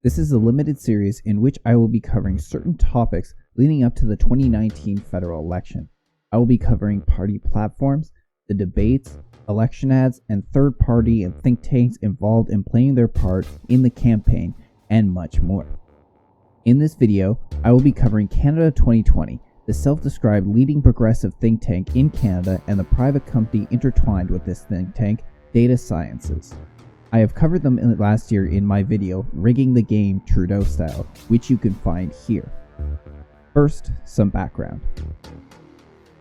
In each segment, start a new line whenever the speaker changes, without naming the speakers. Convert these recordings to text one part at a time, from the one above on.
This is a limited series in which I will be covering certain topics leading up to the 2019 federal election. I will be covering party platforms, the debates, election ads, and third-party and think tanks involved in playing their part in the campaign, and much more. In this video, I will be covering Canada 2020, the self-described leading progressive think tank in Canada and the private company intertwined with this think tank, Data Sciences. I have covered them last year in my video, Rigging the Game Trudeau Style, which you can find here. First, some background.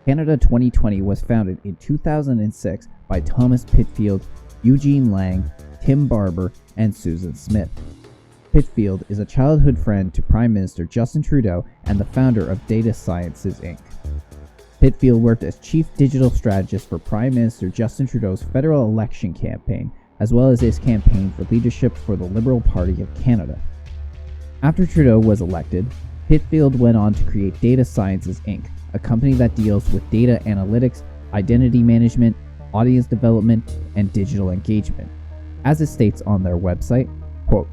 Canada 2020 was founded in 2006 by Thomas Pitfield, Eugene Lang, Tim Barber, and Susan Smith. Pitfield is a childhood friend to Prime Minister Justin Trudeau and the founder of Data Sciences Inc. Pitfield worked as chief digital strategist for Prime Minister Justin Trudeau's federal election campaign, as well as his campaign for leadership for the Liberal Party of Canada. After Trudeau was elected, Pitfield went on to create Data Sciences Inc., a company that deals with data analytics, identity management, audience development, and digital engagement. As it states on their website, quote,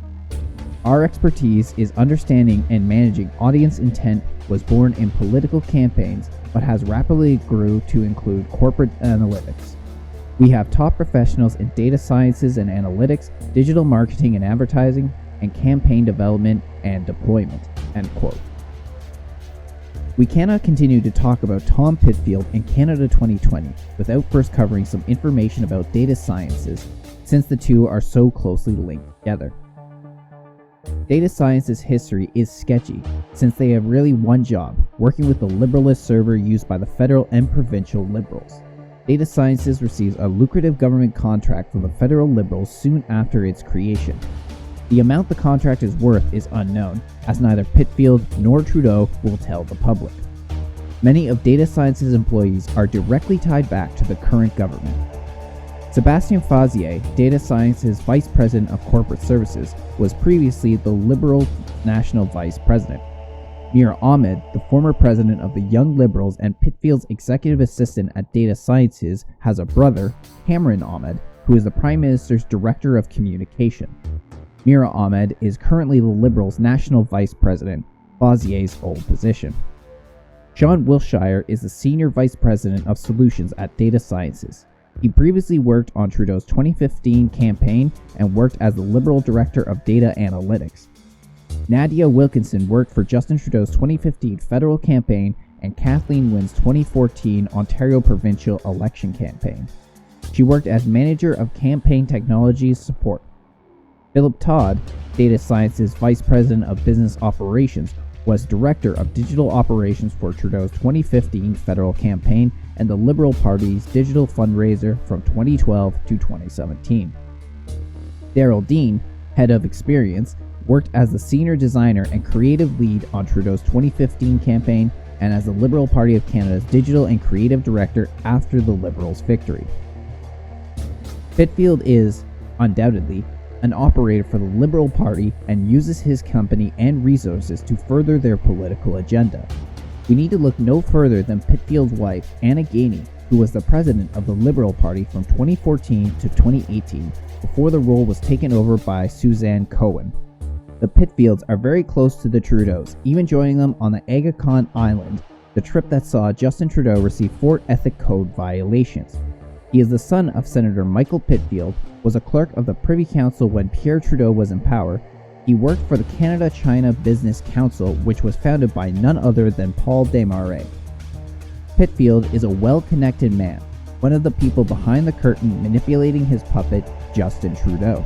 "Our expertise is understanding and managing audience intent was born in political campaigns, but has rapidly grew to include corporate analytics. We have top professionals in data sciences and analytics, digital marketing and advertising, and campaign development and deployment." End quote. We cannot continue to talk about Tom Pitfield and Canada 2020 without first covering some information about data sciences, since the two are so closely linked together. Data sciences history is sketchy, since they have really one job, working with the Liberalist server used by the federal and provincial Liberals. Data Sciences receives a lucrative government contract from the federal Liberals soon after its creation. The amount the contract is worth is unknown, as neither Pitfield nor Trudeau will tell the public. Many of Data Sciences employees are directly tied back to the current government. Sebastien Fazier, Data Sciences Vice President of Corporate Services, was previously the Liberal National Vice President. Mira Ahmed, the former president of the Young Liberals and Pitfield's executive assistant at Data Sciences, has a brother, Cameron Ahmed, who is the Prime Minister's Director of Communication. Mira Ahmed is currently the Liberals' National Vice President, Fazier's old position. Sean Wilshire is the Senior Vice President of Solutions at Data Sciences. He previously worked on Trudeau's 2015 campaign and worked as the Liberal Director of Data Analytics. Nadia Wilkinson worked for Justin Trudeau's 2015 federal campaign and Kathleen Wynne's 2014 Ontario provincial election campaign. She worked as Manager of Campaign Technologies Support. Philip Todd, Data Sciences Vice President of Business Operations, was Director of Digital Operations for Trudeau's 2015 federal campaign and the Liberal Party's digital fundraiser from 2012 to 2017. Daryl Dean, Head of Experience, worked as the Senior Designer and Creative Lead on Trudeau's 2015 campaign and as the Liberal Party of Canada's Digital and Creative Director after the Liberals' victory. Pitfield is, undoubtedly, an operator for the Liberal Party and uses his company and resources to further their political agenda. We need to look no further than Pitfield's wife, Anna Gainey, who was the president of the Liberal Party from 2014 to 2018 before the role was taken over by Suzanne Cohen. The Pitfields are very close to the Trudeaus, even joining them on the Aga Khan Island, the trip that saw Justin Trudeau receive 4 ethic code violations. He is the son of Senator Michael Pitfield, was a clerk of the Privy Council when Pierre Trudeau was in power. He worked for the Canada-China Business Council, which was founded by none other than Paul Desmarais. Pitfield is a well-connected man, one of the people behind the curtain manipulating his puppet, Justin Trudeau.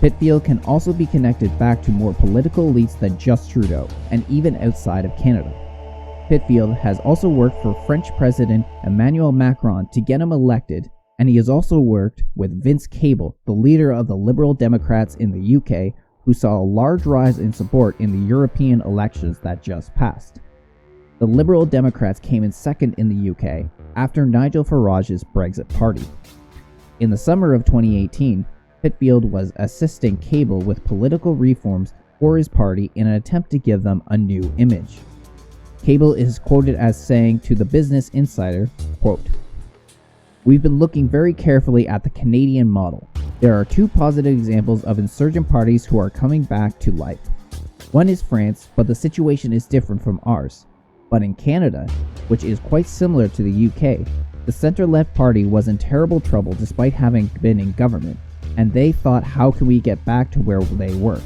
Pitfield can also be connected back to more political elites than just Trudeau, and even outside of Canada. Pitfield has also worked for French President Emmanuel Macron to get him elected, and he has also worked with Vince Cable, the leader of the Liberal Democrats in the UK, who saw a large rise in support in the European elections that just passed. The Liberal Democrats came in second in the UK after Nigel Farage's Brexit Party. In the summer of 2018, Pitfield was assisting Cable with political reforms for his party in an attempt to give them a new image. Cable is quoted as saying to the Business Insider, quote, "We've been looking very carefully at the Canadian model. There are two positive examples of insurgent parties who are coming back to life. One is France, but the situation is different from ours. But in Canada, which is quite similar to the UK, the centre-left party was in terrible trouble despite having been in government, and they thought, how can we get back to where they were?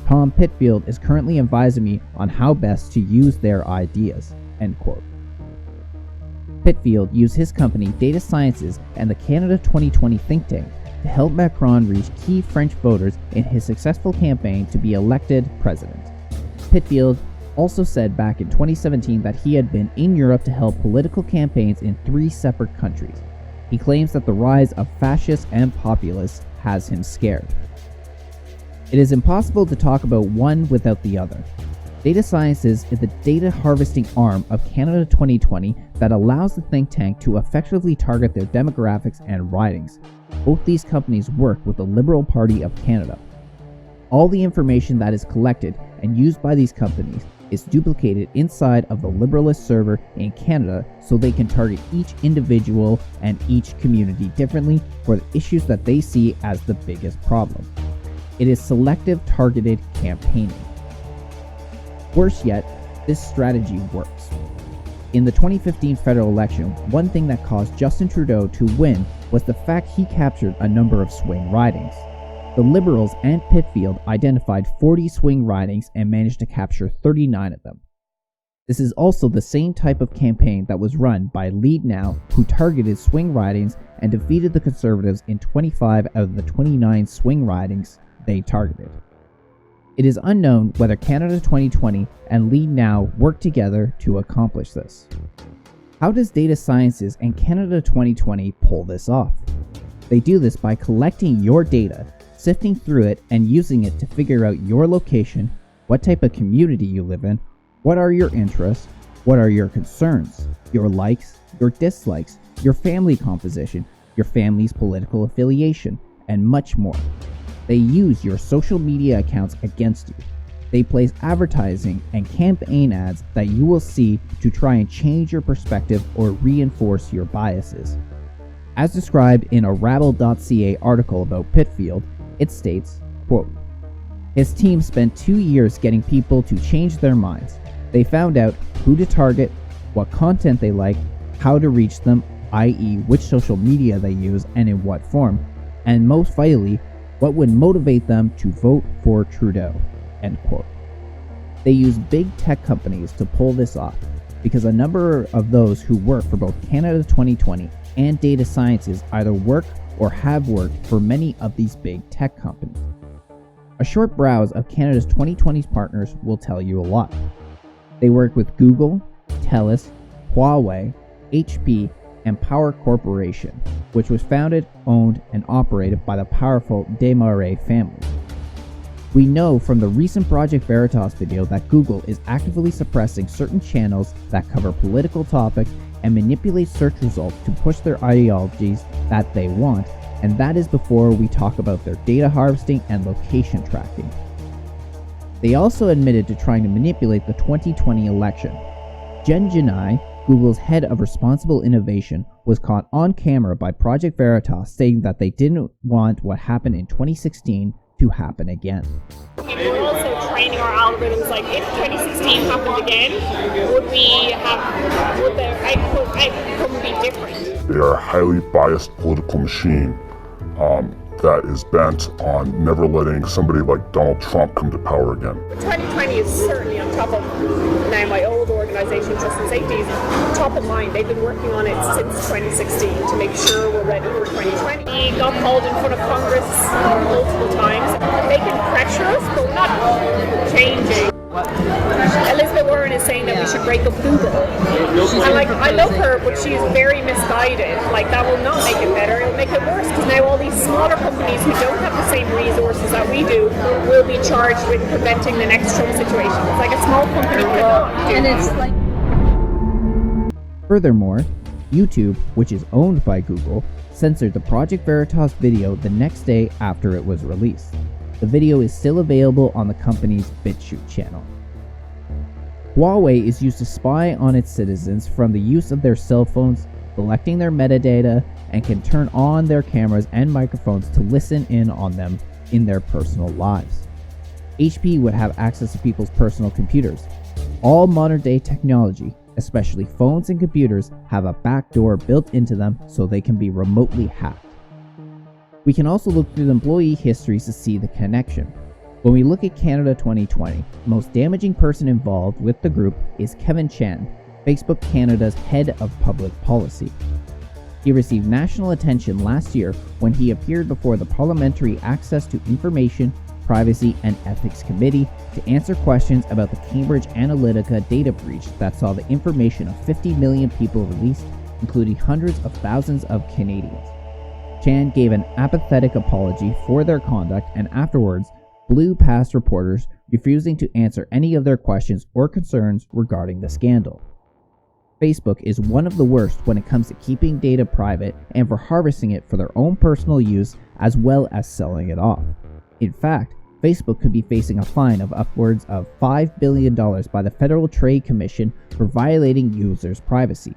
Tom Pitfield is currently advising me on how best to use their ideas." End quote. Pitfield used his company Data Sciences and the Canada 2020 think tank to help Macron reach key French voters in his successful campaign to be elected president. Pitfield also said back in 2017 that he had been in Europe to help political campaigns in 3 separate countries. He claims that the rise of fascists and populists has him scared. It is impossible to talk about one without the other. Data Sciences is the data harvesting arm of Canada 2020 that allows the think tank to effectively target their demographics and ridings. Both these companies work with the Liberal Party of Canada. All the information that is collected and used by these companies is duplicated inside of the Liberalist server in Canada so they can target each individual and each community differently for the issues that they see as the biggest problem. It is selective targeted campaigning. Worse yet, this strategy works. In the 2015 federal election, one thing that caused Justin Trudeau to win was the fact he captured a number of swing ridings. The Liberals and Pitfield identified 40 swing ridings and managed to capture 39 of them. This is also the same type of campaign that was run by Lead Now, who targeted swing ridings and defeated the Conservatives in 25 out of the 29 swing ridings they targeted. It is unknown whether Canada 2020 and Lead Now work together to accomplish this. How does Data Sciences and Canada 2020 pull this off? They do this by collecting your data, sifting through it, and using it to figure out your location, what type of community you live in, what are your interests, what are your concerns, your likes, your dislikes, your family composition, your family's political affiliation, and much more. They use your social media accounts against you. They place advertising and campaign ads that you will see to try and change your perspective or reinforce your biases. As described in a Rabble.ca article about Pitfield, it states, quote, "His team spent 2 years getting people to change their minds. They found out who to target, what content they like, how to reach them, i.e. which social media they use and in what form, and most vitally, what would motivate them to vote for Trudeau." End quote. They use big tech companies to pull this off, because a number of those who work for both Canada 2020 and Data Sciences either work or have worked for many of these big tech companies. A short browse of Canada's 2020's partners will tell you a lot. They work with Google, TELUS, Huawei, HP, and Power Corporation, which was founded, owned, and operated by the powerful Desmarais family. We know from the recent Project Veritas video that Google is actively suppressing certain channels that cover political topics and manipulate search results to push their ideologies that they want, and that is before we talk about their data harvesting and location tracking. They also admitted to trying to manipulate the 2020 election. Jen Janai, Google's head of responsible innovation, was caught on camera by Project Veritas saying that they didn't want what happened in 2016 to happen again.
We're also training our algorithms, like if 2016 happened again, would the outcome be different?
They are a highly biased political machine that is bent on never letting somebody like Donald Trump come to power again. 2020
is certainly on top of now my old organisation, Trust and Safety, is top of mind. They've been working on it since 2016 to make sure we're ready for 2020. We got called in front of Congress multiple times. They can pressure us, but we're not changing. Elizabeth Warren is saying that we should break up Google. And I love her, but she's very misguided. That will not make it better, it'll make it worse, because now all these smaller companies who don't have the same resources that we do will be charged with preventing the next Trump situation. It's like a small company cannot do. And it's
Furthermore, YouTube, which is owned by Google, censored the Project Veritas video the next day after it was released. The video is still available on the company's BitChute channel. Huawei is used to spy on its citizens from the use of their cell phones, collecting their metadata, and can turn on their cameras and microphones to listen in on them in their personal lives. HP would have access to people's personal computers. All modern-day technology, especially phones and computers, have a backdoor built into them so they can be remotely hacked. We can also look through the employee histories to see the connection. When we look at Canada 2020, the most damaging person involved with the group is Kevin Chan, Facebook Canada's head of public policy. He received national attention last year when he appeared before the Parliamentary Access to Information, Privacy and Ethics Committee to answer questions about the Cambridge Analytica data breach that saw the information of 50 million people released, including hundreds of thousands of Canadians. Chan gave an apathetic apology for their conduct and afterwards blew past reporters, refusing to answer any of their questions or concerns regarding the scandal. Facebook is one of the worst when it comes to keeping data private and for harvesting it for their own personal use as well as selling it off. In fact, Facebook could be facing a fine of upwards of $5 billion by the Federal Trade Commission for violating users' privacy.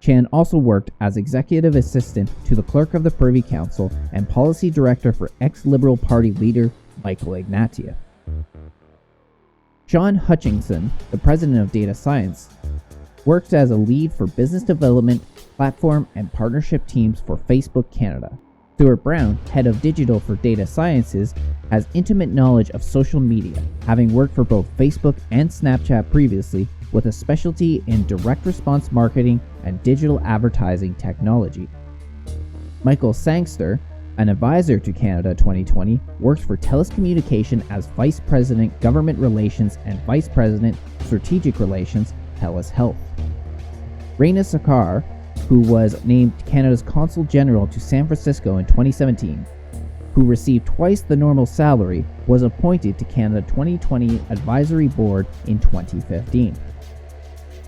Chan also worked as executive assistant to the clerk of the Privy Council and policy director for ex-Liberal Party leader Michael Ignatieff. Sean Hutchinson, the president of data science, worked as a lead for business development, platform, and partnership teams for Facebook Canada. Stuart Brown, head of digital for data sciences, has intimate knowledge of social media, having worked for both Facebook and Snapchat previously, with a specialty in direct response marketing and digital advertising technology. Michael Sangster, an advisor to Canada 2020, works for TELUS Communication as Vice President Government Relations and Vice President Strategic Relations, TELUS Health. Reina Sakar, who was named Canada's Consul General to San Francisco in 2017, who received twice the normal salary, was appointed to Canada 2020 Advisory Board in 2015.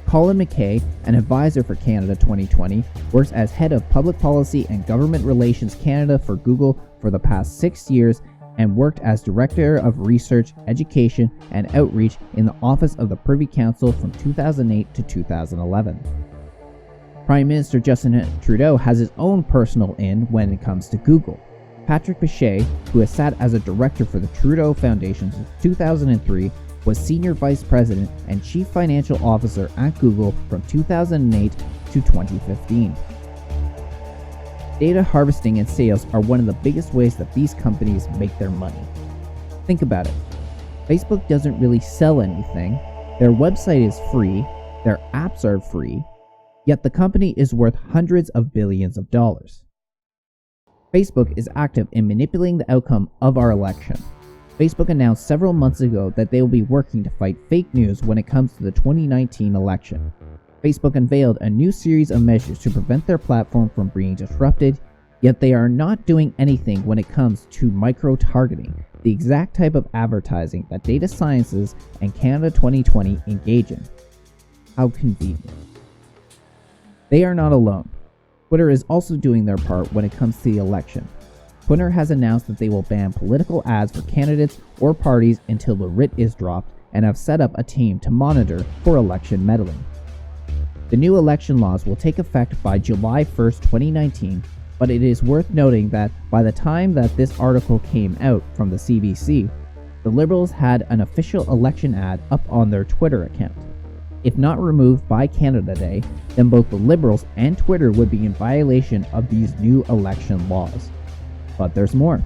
Colin McKay, an advisor for Canada 2020, works as head of Public Policy and Government Relations Canada for Google for the past 6 years and worked as Director of Research, Education, and Outreach in the Office of the Privy Council from 2008 to 2011. Prime Minister Justin Trudeau has his own personal in when it comes to Google. Patrick Piché, who has sat as a director for the Trudeau Foundation since 2003, was Senior Vice President and Chief Financial Officer at Google from 2008 to 2015. Data harvesting and sales are one of the biggest ways that these companies make their money. Think about it. Facebook doesn't really sell anything, their website is free, their apps are free, yet the company is worth hundreds of billions of dollars. Facebook is active in manipulating the outcome of our election. Facebook announced several months ago that they will be working to fight fake news when it comes to the 2019 election. Facebook unveiled a new series of measures to prevent their platform from being disrupted, yet they are not doing anything when it comes to micro-targeting, the exact type of advertising that data sciences and Canada 2020 engage in. How convenient. They are not alone. Twitter is also doing their part when it comes to the election. Twitter has announced that they will ban political ads for candidates or parties until the writ is dropped and have set up a team to monitor for election meddling. The new election laws will take effect by July 1st, 2019, but it is worth noting that by the time that this article came out from the CBC, the Liberals had an official election ad up on their Twitter account. If not removed by Canada Day, then both the Liberals and Twitter would be in violation of these new election laws. But there's more.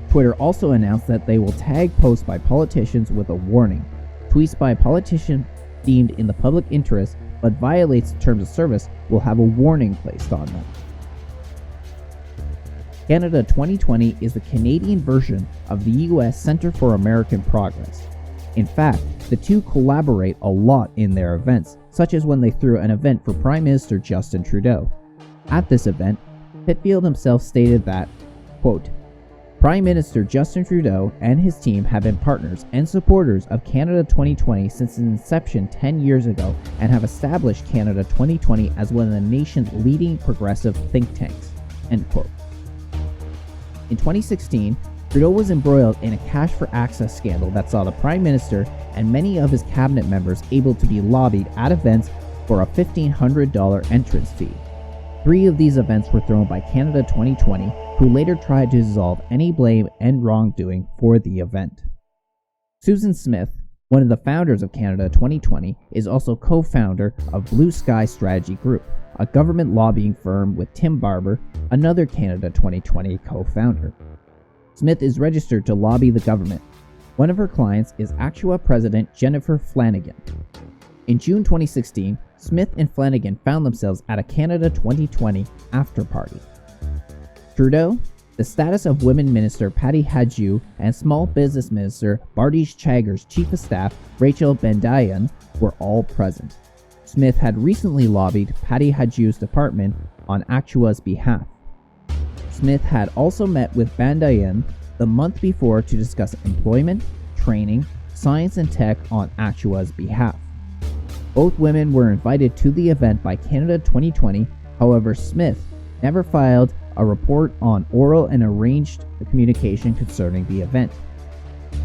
Twitter also announced that they will tag posts by politicians with a warning. Tweets by a politician deemed in the public interest but violates the terms of service will have a warning placed on them. Canada 2020 is the Canadian version of the US Center for American Progress. In fact, the two collaborate a lot in their events, such as when they threw an event for Prime Minister Justin Trudeau. At this event, Pitfield himself stated that, quote, Prime Minister Justin Trudeau and his team have been partners and supporters of Canada 2020 since its inception 10 years ago and have established Canada 2020 as one of the nation's leading progressive think tanks, end quote. In 2016, Trudeau was embroiled in a cash for access scandal that saw the Prime Minister and many of his cabinet members able to be lobbied at events for a $1,500 entrance fee. 3 of these events were thrown by Canada 2020, who later tried to dissolve any blame and wrongdoing for the event. Susan Smith, one of the founders of Canada 2020, is also co-founder of Blue Sky Strategy Group, a government lobbying firm with Tim Barber, another Canada 2020 co-founder. Smith is registered to lobby the government. One of her clients is Actua President Jennifer Flanagan. In June 2016, Smith and Flanagan found themselves at a Canada 2020 after-party. Trudeau, the Status of Women Minister Patty Hajdu, and Small Business Minister Bardish Chagger's Chief of Staff Rachel Bandayan were all present. Smith had recently lobbied Patty Hajdu's department on Actua's behalf. Smith had also met with Bandayan the month before to discuss employment, training, science and tech on Actua's behalf. Both women were invited to the event by Canada 2020, however Smith never filed a report on oral and arranged communication concerning the event.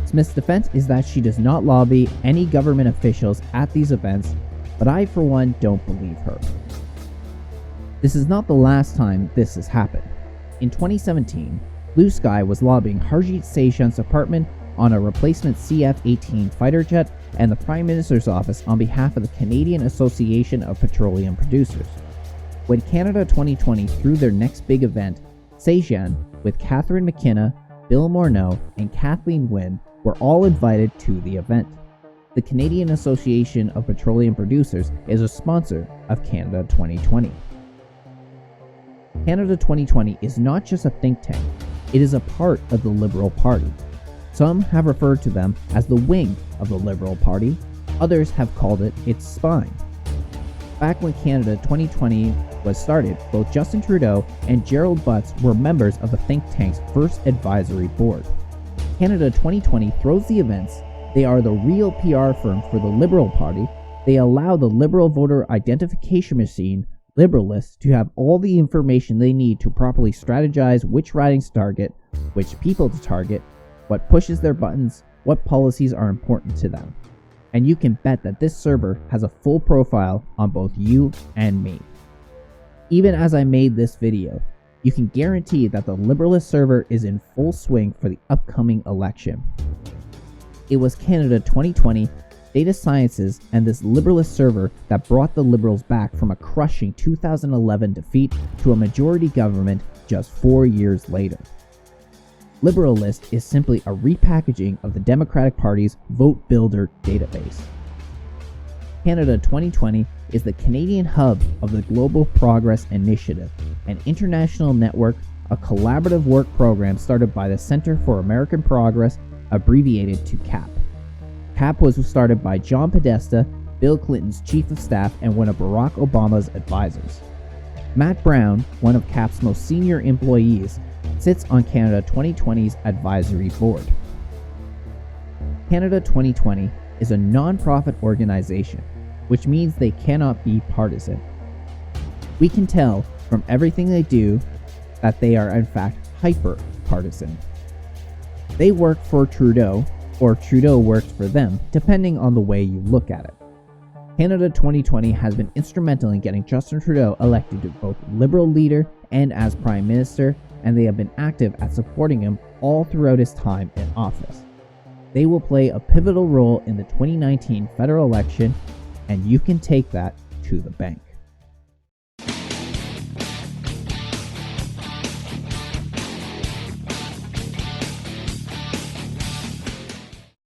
Smith's defense is that she does not lobby any government officials at these events, but I for one don't believe her. This is not the last time this has happened. In 2017, Blue Sky was lobbying Harjit Seshan's department on a replacement CF-18 fighter jet and the Prime Minister's office on behalf of the Canadian Association of Petroleum Producers. When Canada 2020 threw their next big event, Seshan, with Catherine McKenna, Bill Morneau, and Kathleen Wynne, were all invited to the event. The Canadian Association of Petroleum Producers is a sponsor of Canada 2020. Canada 2020 is not just a think tank, it is a part of the Liberal Party. Some have referred to them as the wing of the Liberal Party, others have called it its spine. Back when Canada 2020 was started, both Justin Trudeau and Gerald Butts were members of the think tank's first advisory board. Canada 2020 throws the events. They are the real PR firm for the Liberal Party. They allow the Liberal voter identification machine, Liberalists, to have all the information they need to properly strategize which ridings to target, which people to target, what pushes their buttons, what policies are important to them. And you can bet that this server has a full profile on both you and me. Even as I made this video, you can guarantee that the Liberalist server is in full swing for the upcoming election. It was Canada 2020, Data Sciences, and this Liberalist server that brought the Liberals back from a crushing 2011 defeat to a majority government just 4 years later. Liberalist is simply a repackaging of the Democratic Party's Vote Builder database. Canada 2020 is the Canadian hub of the Global Progress Initiative, an international network, a collaborative work program started by the Center for American Progress, abbreviated to CAP. CAP was started by John Podesta, Bill Clinton's chief of staff and one of Barack Obama's advisors. Matt Brown, one of CAP's most senior employees, sits on Canada 2020's advisory board. Canada 2020 is a non-profit organization, which means they cannot be partisan. We can tell from everything they do that they are in fact hyper-partisan. They work for Trudeau, or Trudeau works for them, depending on the way you look at it. Canada 2020 has been instrumental in getting Justin Trudeau elected to both Liberal leader and as Prime Minister, and they have been active at supporting him all throughout his time in office. They will play a pivotal role in the 2019 federal election, and you can take that to the bank.